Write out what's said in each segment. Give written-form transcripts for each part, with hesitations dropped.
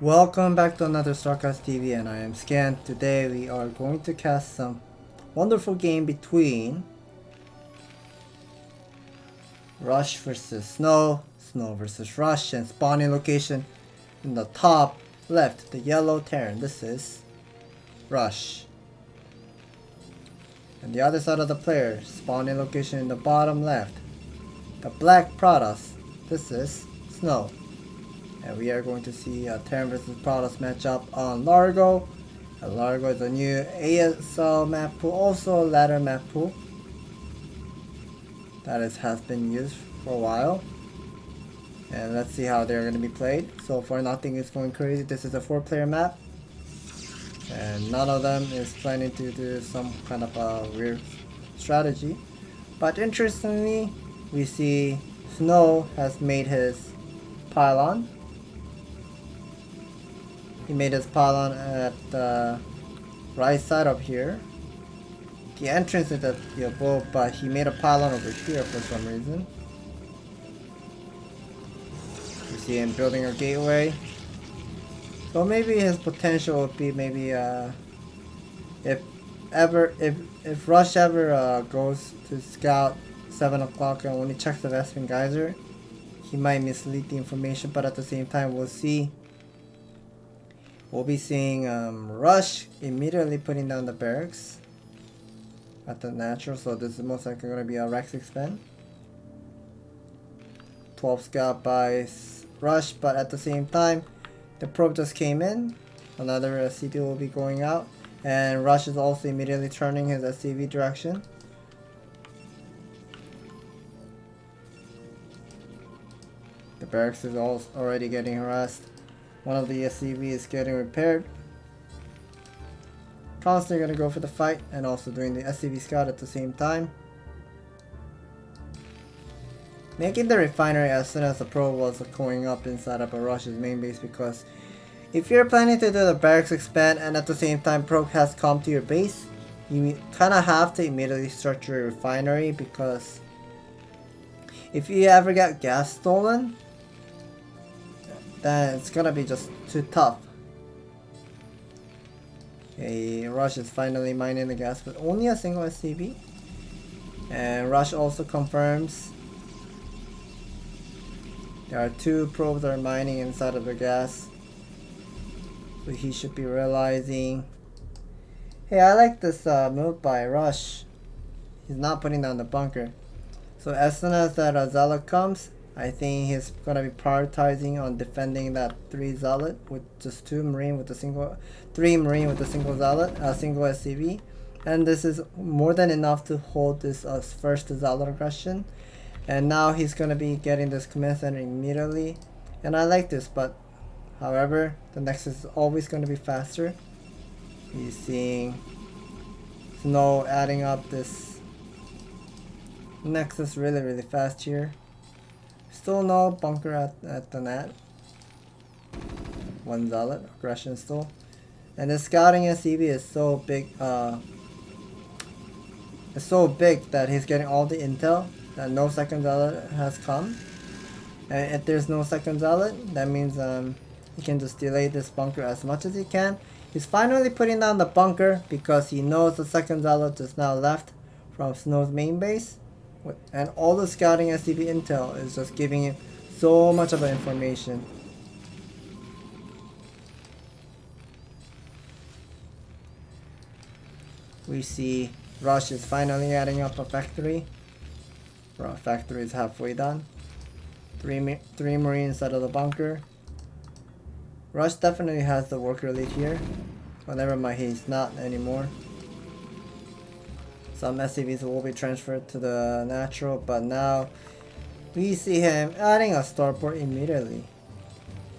Welcome back to another StarCastTV, and I am Scan. Today we are going to cast some wonderful game between Rush versus Snow, Snow versus Rush, and spawning location in the top left, the yellow Terran. This is Rush. And the other side of the player, spawning location in the bottom left, the black Protoss. This is Snow. And we are going to see a Terran vs Protoss matchup on Largo. And Largo is a new ASL map pool, also a ladder map pool that has been used for a while. And let's see how they're going to be played. So far nothing is going crazy. This is a 4-player map. And none of them is planning to do some kind of a weird strategy. But interestingly, we see Snow has made his pylon. He made his pylon at the right side of here. The entrance is at the above, but he made a pylon over here for some reason. You see him building a gateway. So maybe his potential would be maybe if Rush ever goes to scout 7 o'clock and when he checks the Vespin Geyser, he might mislead the information, but at the same time we'll be seeing Rush immediately putting down the barracks at the natural, so this is most likely going to be a Rex expand. 12 scout by Rush, but at the same time the probe just came in. Another SCV will be going out, and Rush is also immediately turning his SCV direction. The barracks is already getting harassed. One of the SCV is getting repaired. Constantly gonna go for the fight and also doing the SCV scout at the same time. Making the refinery as soon as the probe was going up inside of a Rush's main base, because if you're planning to do the barracks expand and at the same time probe has come to your base, you kinda have to immediately start your refinery, because if you ever get gas stolen, then it's gonna be just too tough. Okay, Rush is finally mining the gas with only a single SCV. And Rush also confirms there are 2 probes that are mining inside of the gas. So he should be realizing, hey, I like this move by Rush. He's not putting down the bunker. So as soon as that Zealot comes, I think he's gonna be prioritizing on defending that 3 Zealot with just 2 Marine with a single, 3 Marine with a single Zealot, single SCV, and this is more than enough to hold this first Zealot aggression. And now he's gonna be getting this command center immediately, and I like this. But however, the Nexus is always gonna be faster. He's seeing Snow adding up this Nexus really fast here. Still no bunker at the net. 1 Zealot aggression still. And the scouting SCV is so big, it's so big that he's getting all the intel that no second Zealot has come. And if there's no second Zealot, that means he can just delay this bunker as much as he can. He's finally putting down the bunker because he knows the second Zealot is now left from Snow's main base. And all the scouting SCV intel is just giving him so much of information. We see Rush is finally adding up a factory. Factory is halfway done. 3 Marines out of the bunker. Rush definitely has the worker lead here. Oh, never mind, he's not anymore. Some SCVs will be transferred to the natural, but now we see him adding a starport immediately.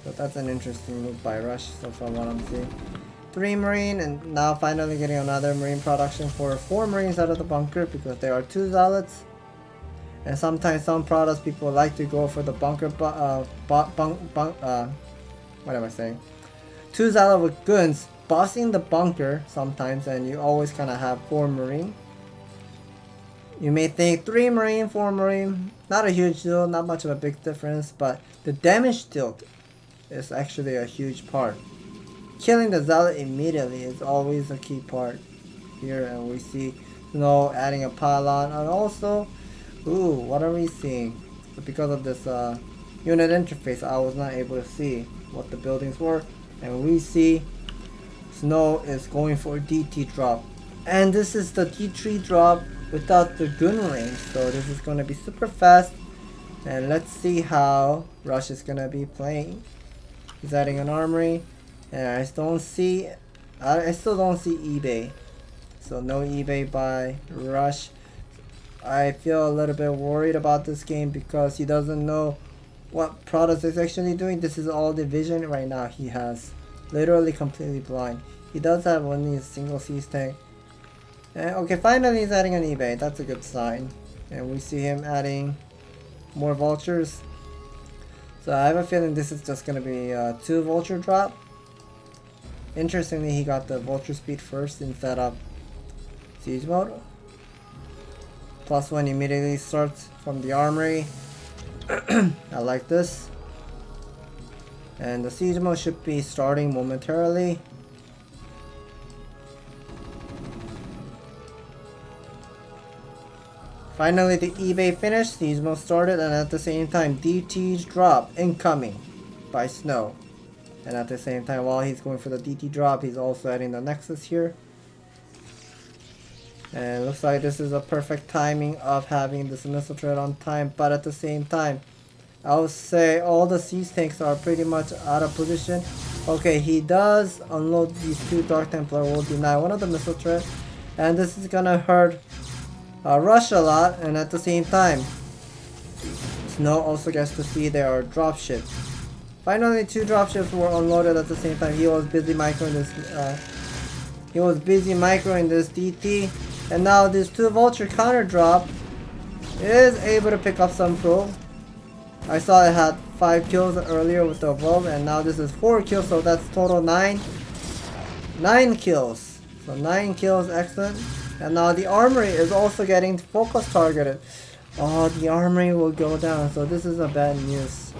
So that's an interesting move by Rush so far what I'm seeing. 3 Marine, and now finally getting another Marine production for 4 Marines out of the bunker, because there are 2 Zealots. And sometimes some Protoss people like to go for the bunker, what am I saying? 2 Zealot with guns bossing the bunker sometimes, and you always kind of have 4 Marine. You may think 3 Marine, 4 Marine, not a huge deal, not much of a big difference, but the damage dealt is actually a huge part. Killing the Zealot immediately is always a key part here, and we see Snow adding a pylon, and also, ooh, what are we seeing? So because of this unit interface, I was not able to see what the buildings were, and we see Snow is going for a DT drop, and this is the D3 drop without the gun range, so this is going to be super fast, and let's see how Rush is going to be playing. He's adding an armory, and I still don't see eBay, so no eBay by Rush. I feel a little bit worried about this game because he doesn't know what Protoss is actually doing. This is all the vision right now he has. Literally completely blind. He does have only a single siege tank. And okay, finally he's adding an eBay. That's a good sign. And we see him adding more vultures. So I have a feeling this is just going to be a 2 vulture drop. Interestingly, he got the vulture speed first instead of siege mode. +1 immediately starts from the armory. I like this. And the siege mode should be starting momentarily. Finally, the eBay finished, siege mode started, and at the same time, DT drop incoming by Snow. And at the same time, while he's going for the DT drop, he's also adding the Nexus here. And it looks like this is a perfect timing of having this missile turret on time, but at the same time, I would say all the siege tanks are pretty much out of position. Okay, he does unload these 2 Dark Templar, will deny one of the missile turret, and this is gonna hurt Rush a lot, and at the same time, Snow also gets to see their dropship. Finally, 2 dropships were unloaded at the same time. He was busy microing this. DT, and now this 2 vulture counter drop is able to pick up some probe. I saw it had 5 kills earlier with the Volv, and now this is 4 kills, so that's total 9 kills. So 9 kills, excellent. And now the armory is also getting focus targeted. Oh, the armory will go down, so this is a bad news.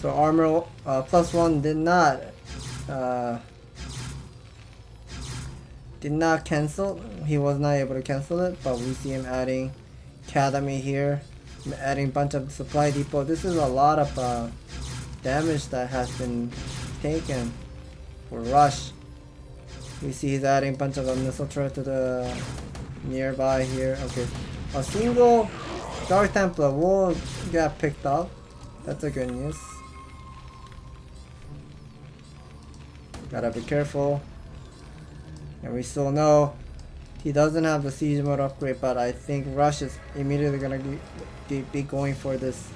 So armor +1 did not cancel. He was not able to cancel it, but we see him adding Academy here, adding bunch of supply depot. This is a lot of damage that has been taken for Rush. We see he's adding a bunch of missile turret to the nearby here. Okay, a single Dark Templar will get picked up. That's a good news. Gotta be careful. And we still know he doesn't have the siege mode upgrade, but I think Rush is immediately gonna be going for this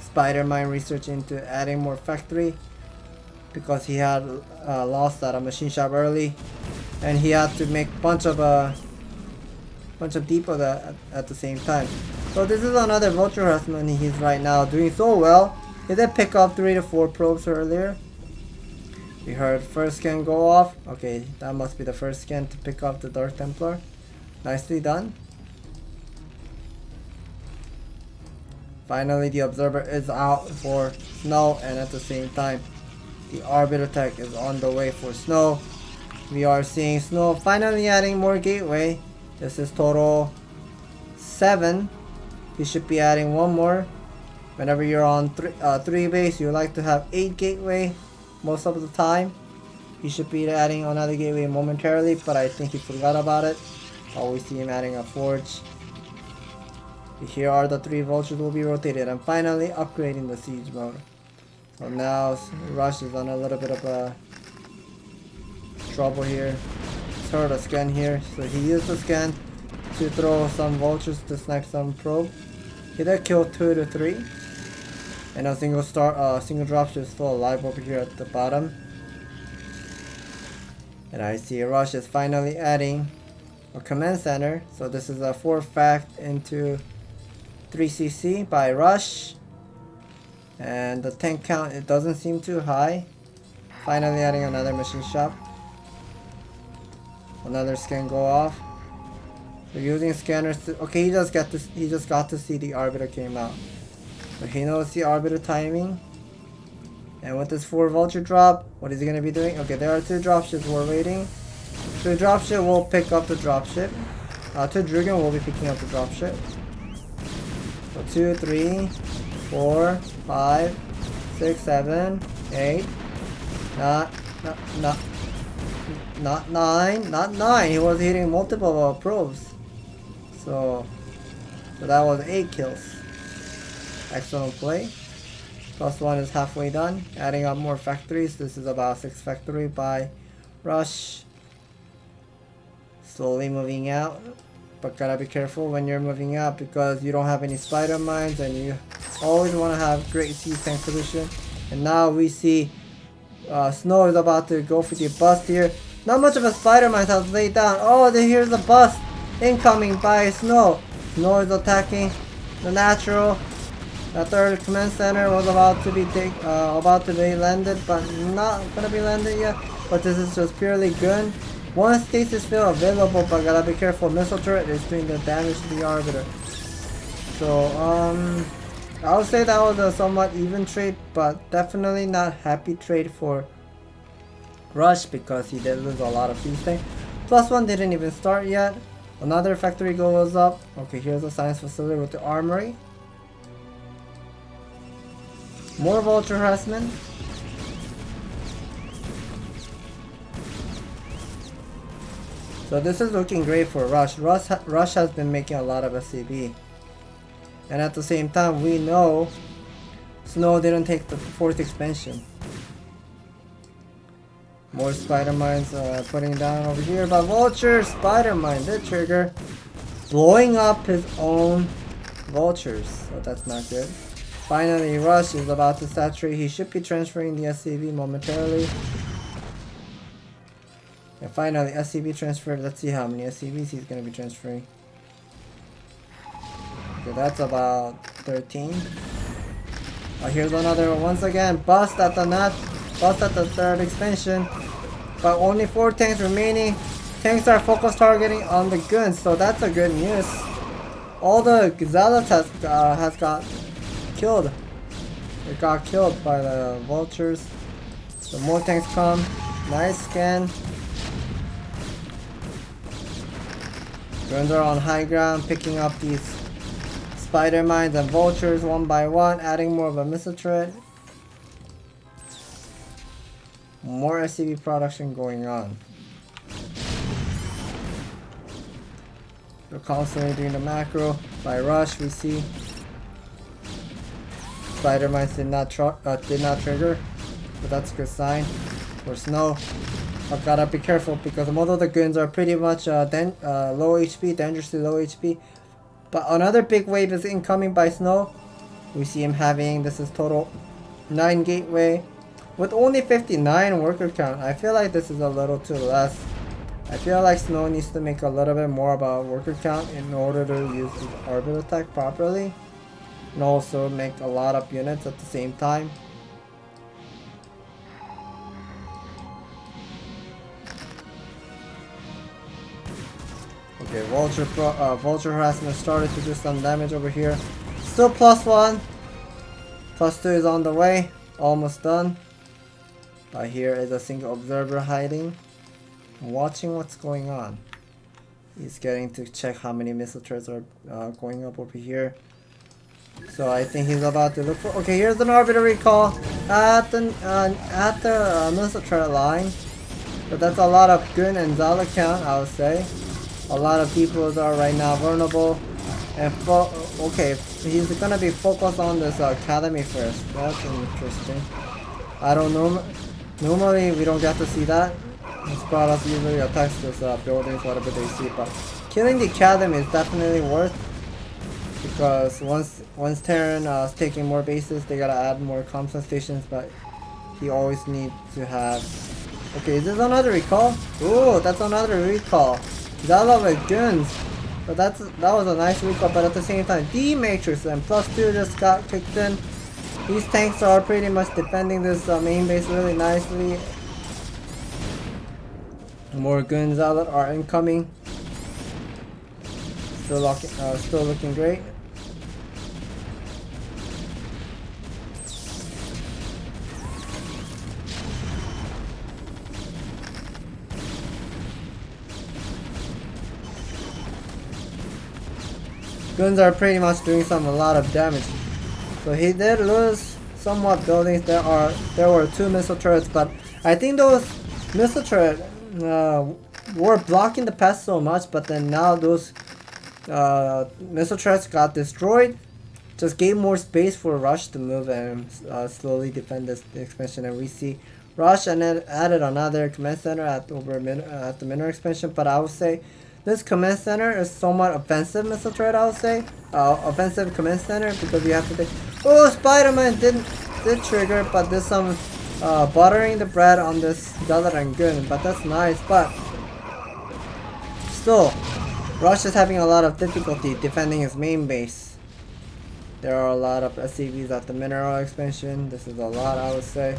spider mine research into adding more factory, because he had lost that machine shop early, and he had to make bunch of depot at the same time. So this is another vulture harassment. He's right now doing so well. He did pick up 3 to 4 probes earlier. We heard first scan go off. Okay, that must be the first scan to pick up the Dark Templar. Nicely done. Finally, the observer is out for Snow, and at the same time, the Arbiter tech is on the way for Snow. We are seeing Snow finally adding more gateway. This is total 7. He should be adding 1 more. Whenever you're on 3 base, you like to have 8 gateway most of the time. He should be adding another gateway momentarily, but I think he forgot about it. Always see him adding a forge. Here are the 3 vultures will be rotated, and finally upgrading the siege mode. So now Rush is on a little bit of a trouble here. He's heard a scan here, so he used the scan to throw some vultures to snipe some probe. He did kill 2 to 3, and a single dropship is still alive over here at the bottom. And I see Rush is finally adding a command center. So this is a 4 fact into 3cc by Rush, and the tank count, it doesn't seem too high. Finally adding another machine shop. Another scan go off. We're using scanners to, okay, he just got to see the Arbiter came out. So he knows the Arbiter timing. And with this 4 vulture drop, what is he gonna be doing? Okay, there are 2 dropships we're waiting. So the dropship will pick up the dropship. 2 Dragon will be picking up the dropship. So 2, 3, 4, 5, 6, 7, 8. Not 9. Not 9. He was hitting multiple probes. So that was 8 kills. Excellent play. +1 is halfway done. Adding up more factories. This is about 6 factory by Rush. Slowly moving out. But gotta be careful when you're moving out because you don't have any spider mines and you always want to have great sea tank position. And now we see Snow is about to go for the bust here. Not much of a spider mine has laid down. Oh, here's a bust incoming by Snow. Snow is attacking the natural. The 3rd command center was about to be landed, but not gonna be landed yet. But this is just purely good. 1 stasis field available, but gotta be careful. Missile turret is doing the damage to the Arbiter. So I would say that was a somewhat even trade, but definitely not happy trade for Rush because he did lose a lot of these things. +1 didn't even start yet. Another factory goes up. Okay, here's the science facility with the armory. More vulture harassment. So this is looking great for Rush. Rush has been making a lot of SCB. And at the same time, we know Snow didn't take the 4th expansion. More spider mines putting down over here. But Vulture, spider mine did trigger. Blowing up his own vultures. So that's not good. Finally, Rush is about to saturate. He should be transferring the SCV momentarily. And finally, SCV transferred. Let's see how many SCVs he's going to be transferring. Okay, that's about 13. Here's another one. Once again, bust at the 3rd expansion. But only 4 tanks remaining. Tanks are focus targeting on the guns, so that's a good news. All the Zealots has got killed. It got killed by the vultures. So more tanks come. Nice scan. Guns are on high ground, picking up these spider mines and vultures one by one, adding more of a missile turret. More SCV production going on. We're constantly doing the macro by Rush. We see spider mines did not trigger, but that's a good sign for Snow. But gotta be careful because most of the guns are pretty much low HP, dangerously low HP. But another big wave is incoming by Snow. We see him having, this is total 9 gateway with only 59 worker count. I feel like this is a little too less. I feel like Snow needs to make a little bit more about worker count in order to use the orbital attack properly. And also make a lot of units at the same time. Okay, Vulture harassment started to do some damage over here. Still +1. +2 is on the way. Almost done. But here is a single observer hiding. Watching what's going on. He's getting to check how many missile turrets are going up over here. So I think he's about to look for. Okay, here's an Arbiter recall at the missile turret line. But that's a lot of gun and Zala count, I would say. A lot of people are right now vulnerable. And okay, he's gonna be focused on this academy first. That's interesting. I don't know. Normally we don't get to see that. This product usually attacks those buildings, whatever they see. But killing the academy is definitely worth. Because once Terran is taking more bases, they gotta add more comms stations. But he always needs to have. Okay, is this another recall? Ooh, that's another recall. Zala with guns. But that was a nice recall, but at the same time, D-Matrix and +2 just got kicked in. These tanks are pretty much defending this main base really nicely. More guns Zala are incoming. Still looking great. guns are pretty much doing a lot of damage. So he did lose somewhat buildings. There were 2 missile turrets, but I think those missile turrets were blocking the path so much, but then now those missile turrets got destroyed. Just gave more space for Rush to move and slowly defend this expansion, and we see Rush and then added another command center at the mineral expansion. But I would say this command center is somewhat offensive missile turret. I would say offensive command center, because you have to take. Oh, Spider-Man did trigger, but there's some buttering the bread on this Zealot and Gun, but that's nice. But still, Rush is having a lot of difficulty defending his main base. There are a lot of SCVs at the mineral expansion. This is a lot, I would say.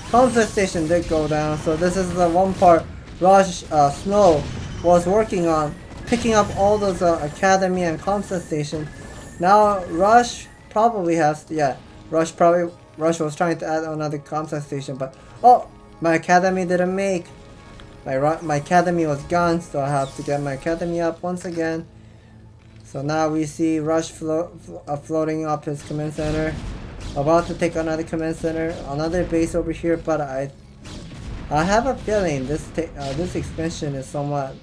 Conflict station did go down, so this is the one part Rush Snow was working on, picking up all those academy and conflict station. Now Rush probably has, Rush was trying to add another conflict station, but oh, my academy didn't make. My academy was gone, so I have to get my academy up once again. So now we see Rush floating up his command center, about to take another command center, another base over here. But I have a feeling this expansion is somewhat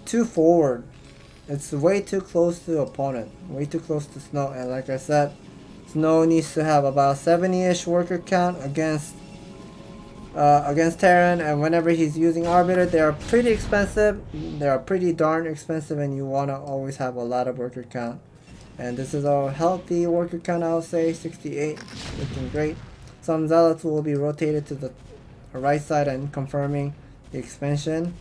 too forward. It's way too close to the opponent, way too close to Snow. And like I said, Snow needs to have about 70-ish worker count against Terran, and whenever he's using Arbiter, they are pretty expensive. They are pretty darn expensive, and you want to always have a lot of worker count. And this is a healthy worker count, I would say, 68, looking great. Some Zealots will be rotated to the right side and confirming the expansion.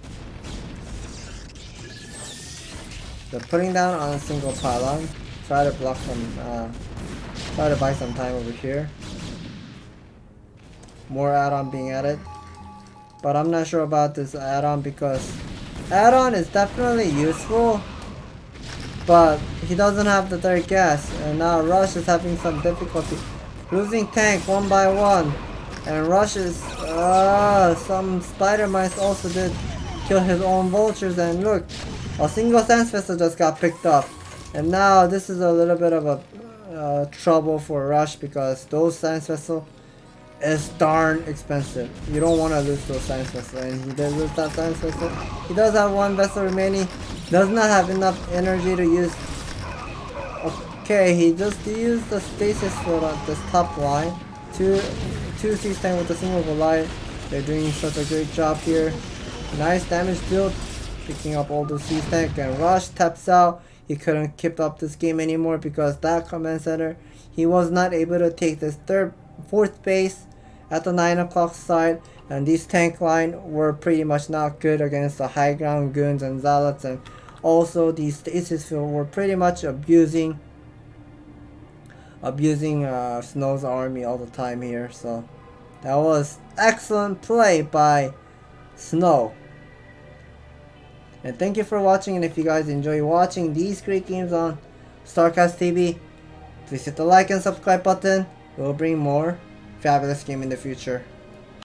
So putting down on a single pylon, try to block some, try to buy some time over here. More add-on being added, but I'm not sure about this add-on, because add-on is definitely useful, but he doesn't have the third gas, and now Rush is having some difficulty losing tank one by one, and Rush is some spider mice also did kill his own vultures, and look, a single Sands Vessel just got picked up, and now this is a little bit of a trouble for Rush, because those Sands Vessel is darn expensive. You don't want to lose those Science Vessel, and he did lose that Science Vessel. He does have one vessel remaining, does not have enough energy to use. Okay, he just used the stasis field on this top line. Two Sea Tank with a single Goliath. They're doing such a great job here. Nice damage build, picking up all those Sea Tank, and Rush taps out. He couldn't keep up this game anymore, because that command center, he was not able to take this fourth base at the 9 o'clock side, and these tank line were pretty much not good against the high ground goons and Zealots, and also these stasis field were pretty much abusing Snow's army all the time here. So that was excellent play by Snow. And thank you for watching, and if you guys enjoy watching these great games on StarCastTV, please hit the like and subscribe button. We'll bring more fabulous game in the future.